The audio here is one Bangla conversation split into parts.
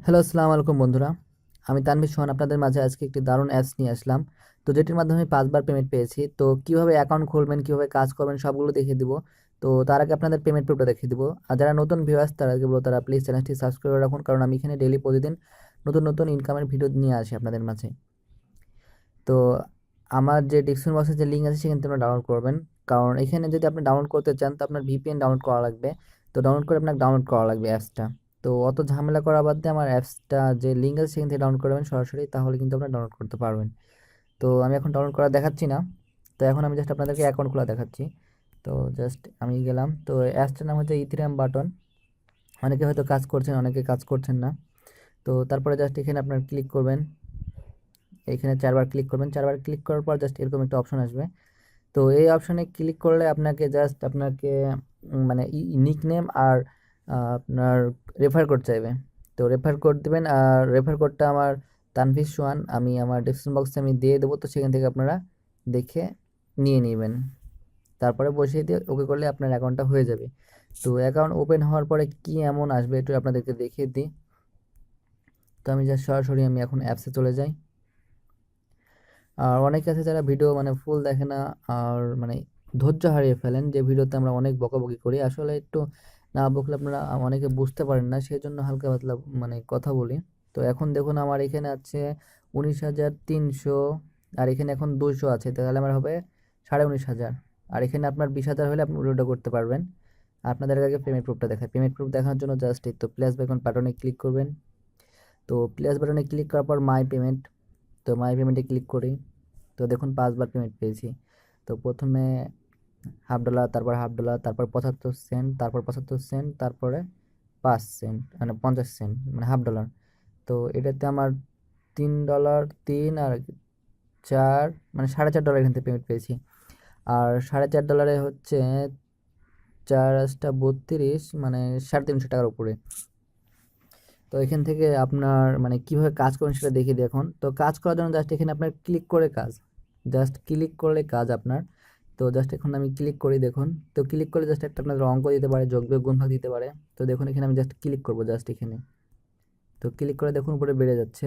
হ্যালো, আসসালামু আলাইকুম বন্ধুরা। আমি তানভীর আপনাদের মাঝে আজকে একটি দারুণ অ্যাপস নিয়ে আসলাম। তো যেটির মাধ্যমে আমি 5 বার পেমেন্ট পেয়েছি। তো কিভাবে অ্যাকাউন্ট খুলবেন, কিভাবে কাজ করবেন সবগুলো দেখিয়ে দিব। তো তার আগে আপনাদের পেমেন্ট প্রুফটা দেখিয়ে দিব। আর যারা নতুন ভিউয়ার্স তাদেরকে বলবো তারা প্লিজ চ্যানেলটি সাবস্ক্রাইব করে রাখুন, কারণ আমি এখানে ডেইলি প্রতিদিন নতুন নতুন ইনকামের ভিডিও নিয়ে আসি আপনাদের মাঝে। তো আমার যে ডিসক্রিপশন বক্সে যে লিঙ্ক আছে সেখান থেকে আপনারা ডাউনলোড করবেন। কারণ এখানে যদি আপনি ডাউনলোড করতে চান তো আপনার ভিপিএন ডাউনলোড করা লাগবে। তো ডাউনলোড করে আপনাকে ডাউনলোড করা লাগবে অ্যাপসটা। তো অত ঝামেলা করা বাদ দিয়ে আমার অ্যাপসটা যে লিঙ্ক আছে সেখান থেকে ডাউনলোড করবেন সরাসরি, তাহলে কিন্তু আপনারা ডাউনলোড করতে পারবেন। তো আমি এখন ডাউনলোড করা দেখাচ্ছি না। তো এখন আমি জাস্ট আপনাদেরকে অ্যাকাউন্ট খোলা দেখাচ্ছি। তো জাস্ট আমি গেলাম। তো অ্যাপসটার নাম হচ্ছে ইথেরিয়াম বাটন। অনেকে হয়তো কাজ করছেন, অনেকে কাজ করছেন না। তো তারপরে জাস্ট এখানে আপনার ক্লিক করবেন। এখানে 4 বার ক্লিক করবেন। 4 বার ক্লিক করার পর জাস্ট এরকম একটা অপশন আসবে। তো এই অপশনে ক্লিক করলে আপনাকে মানে নিকনেম আর আপনার রেফার কোড চাইবে। তো রেফার কোড দেবেন, আর রেফার কোডটা আমার তানভীর সোহান, আমি আমার ডিসক্রিপশন বক্সে আমি দিয়ে দেবো। তো সেখান থেকে আপনারা দেখে নিয়ে নেবেন। তারপরে বসিয়ে দিয়ে ওকে করলে আপনার অ্যাকাউন্টটা হয়ে যাবে। তো অ্যাকাউন্ট ওপেন হওয়ার পরে কি এমন আসবে একটু আপনাদেরকে দেখিয়ে দিই। তো আমি জাস্ট সরাসরি আমি এখন অ্যাপসে চলে যাই। আর অনেকে আছে যারা ভিডিও মানে ফুল দেখে না, আর মানে ধৈর্য হারিয়ে ফেলেন, যে ভিডিওতে আমরা অনেক বকাবকি করি। আসলে একটু না বকলে আপনারা অনেকে বুঝতে পারেন না, সেই জন্য হালকা পাতলা মানে কথা বলি। তো এখন দেখুন আমার এখানে আছে 19,300, আর এখানে এখন 200 আছে, তাহলে আমার হবে 19,500। আর এখানে আপনার 20,000 হলে আপনি উইথড্র করতে পারবেন। আপনাদের আগে পেমেন্ট প্রুফটা দেখায়। পেমেন্ট প্রুফ দেখানোর জন্য জাস্ট এই তো প্লাস বাটনে ক্লিক করবেন। তো প্লাস বাটনে ক্লিক করার পর মাই পেমেন্ট, তো মাই পেমেন্টে ক্লিক করি। তো দেখুন 5 বার পেমেন্ট পেয়েছি। তো প্রথমে $1.5, তারপর $1.5, তারপর 75 সেন্ট, তারপর 75 সেন্ট, তারপরে 5 সেন্ট মানে 50 সেন্ট মানে $1.5। তো এটাতে আমার $3, আর 4 মানে $4.5 এখান থেকে পেমেন্ট পেয়েছি। আর $4.5 হচ্ছে 4×32 মানে 350 টাকার উপরে। তো এখান থেকে আপনার মানে কিভাবে কাজ করবেন সেটা দেখিয়ে দিই এখন। তো কাজ করার জন্য জাস্ট এখানে আপনার ক্লিক করে কাজ, জাস্ট ক্লিক করলে কাজ আপনার। তো জাস্ট এখন আমি ক্লিক করি, দেখুন। তো ক্লিক করলে জাস্ট একটা আপনাদের অঙ্ক দিতে পারে, যোগ বিয়োগ গুণফল দিতে পারে। তো দেখুন এখানে আমি জাস্ট ক্লিক করবো, জাস্ট এখানে। তো ক্লিক করে দেখুন উপরে বেড়ে যাচ্ছে।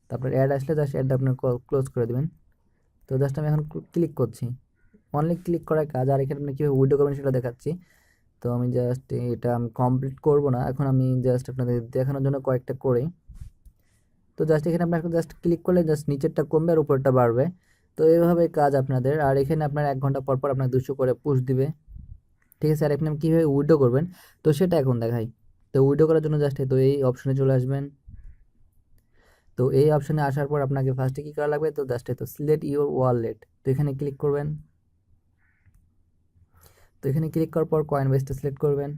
তারপর অ্যাড আসলে জাস্ট অ্যাডটা আপনার ক্লোজ করে দেবেন। তো জাস্ট আমি এখন ক্লিক করছি, অনলি ক্লিক করার কাজ। আর এখানে আপনি কীভাবে উইড্রো করবেন সেটা দেখাচ্ছি। তো আমি জাস্ট এটা আমি কমপ্লিট করব না এখন, আমি জাস্ট আপনাদের দেখানোর জন্য কয়েকটা করি। তো জাস্ট এখানে আপনার জাস্ট ক্লিক করলে জাস্ট নিচেরটা কমবে আর উপরটা বাড়বে। তো এইভাবে কাজ আপনাদের। আর এখানে আপনার 1 ঘন্টা পর পর আপনার 200 করে পুশ দিবে, ঠিক আছে। আর এখানে আপনি কীভাবে উইড্রো করবেন তো সেটা এখন দেখাই। তো উইড্রো করার জন্য জাস্ট তো এই অপশনে চলে আসবেন। তো এই অপশনে আসার পর আপনাকে ফার্স্টে কী করা লাগবে, তো জাস্ট তো সিলেক্ট ইউর ওয়ালেট, তো এখানে ক্লিক করবেন। তো এখানে ক্লিক করার পর কয়েনবেসটা সিলেক্ট করবেন।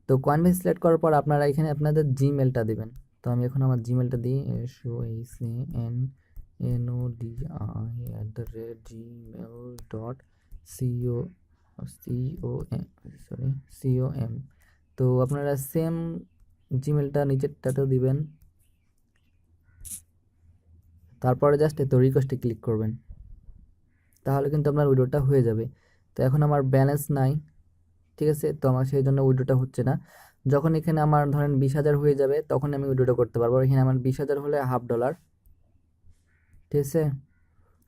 তো কয়েনবেস সিলেক্ট করার পর আপনারা এখানে আপনাদের জিমেলটা দেবেন। তো আমি এখন আমার জিমেলটা দিই, SOANNODI@gmail.com। তো আপনারা সেম জিমেলটা নিচেরটাতেও দিবেন। তারপরে জাস্ট তো রিকোয়েস্টে ক্লিক করবেন, তাহলে কিন্তু আপনার উইড্রোটা হয়ে যাবে। তো এখন আমার ব্যালেন্স নাই, ঠিক আছে। তো আমার সেই জন্য উইড্রোটা হচ্ছে না। যখন এখানে আমার ধরেন 20,000 হয়ে যাবে তখন আমি উইড্রোটা করতে পারবো। এখানে আমার 20,000 হলে $1.5, ঠিক আছে।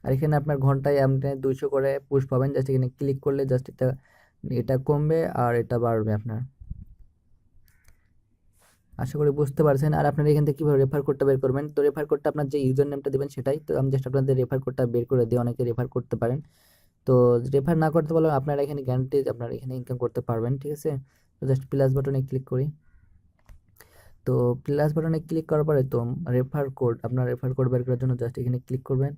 আর এখানে আপনার ঘন্টায় আপনি 200 করে পুশ পাবেন। জাস্ট এখানে ক্লিক করলে জাস্ট এটা এটা কমবে আর এটা বাড়বে আপনার। আশা করি বুঝতে পারছেন। আর আপনারা এখান থেকে কীভাবে রেফার কোডটা বের করবেন, তো রেফার কোডটা আপনার যে ইউজার নেমটা দেবেন সেটাই। তো আমি জাস্ট আপনাদের রেফার কোডটা বের করে দিই, অনেকে রেফার করতে পারেন। তো রেফার না করতে পারলে আপনারা এখানে গ্যারান্টি আপনারা এখানে ইনকাম করতে পারবেন, ঠিক আছে। তো জাস্ট প্লাস বাটনে ক্লিক করি। তো প্লাস বাটনে ক্লিক করার পরে তো আপনার রেফার কোড বের করার জন্য জাস্ট এখানে ক্লিক করবেন।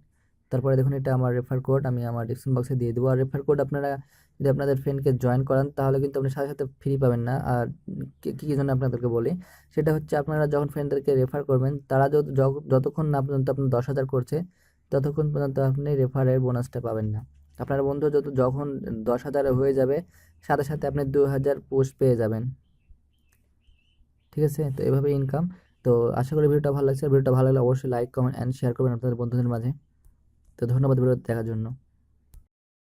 তারপরে দেখুন এটা আমার রেফার কোড, আমি আমার ডিসক্রিপশন বক্সে দিয়ে দেবো। আর রেফার কোড আপনারা যদি আপনাদের ফ্রেন্ডকে জয়েন করান তাহলে কিন্তু আপনি সাথে সাথে ফ্রি পাবেন না। আর কী জন্য আপনাদেরকে বলি, সেটা হচ্ছে আপনারা যখন ফ্রেন্ডদেরকে রেফার করবেন তারা যতক্ষণ না পর্যন্ত আপনার 10,000 করছে ততক্ষণ পর্যন্ত আপনি রেফারের বোনাসটা পাবেন না। আপনার বন্ধু যখন 10,000 হয়ে যাবে সাথে সাথে আপনি 2,000 পোস্ট পেয়ে যাবেন, ঠিক আছে। তো এভাবে ইনকাম। তো আশা করি ভিডিওটা ভালো লাগছে। ভিডিওটা ভালো লাগলে অবশ্যই লাইক, কমেন্ট অ্যান্ড শেয়ার করবেন আপনাদের বন্ধুদের মাঝে। তো ধন্যবাদ ভিডিও দেখার জন্য।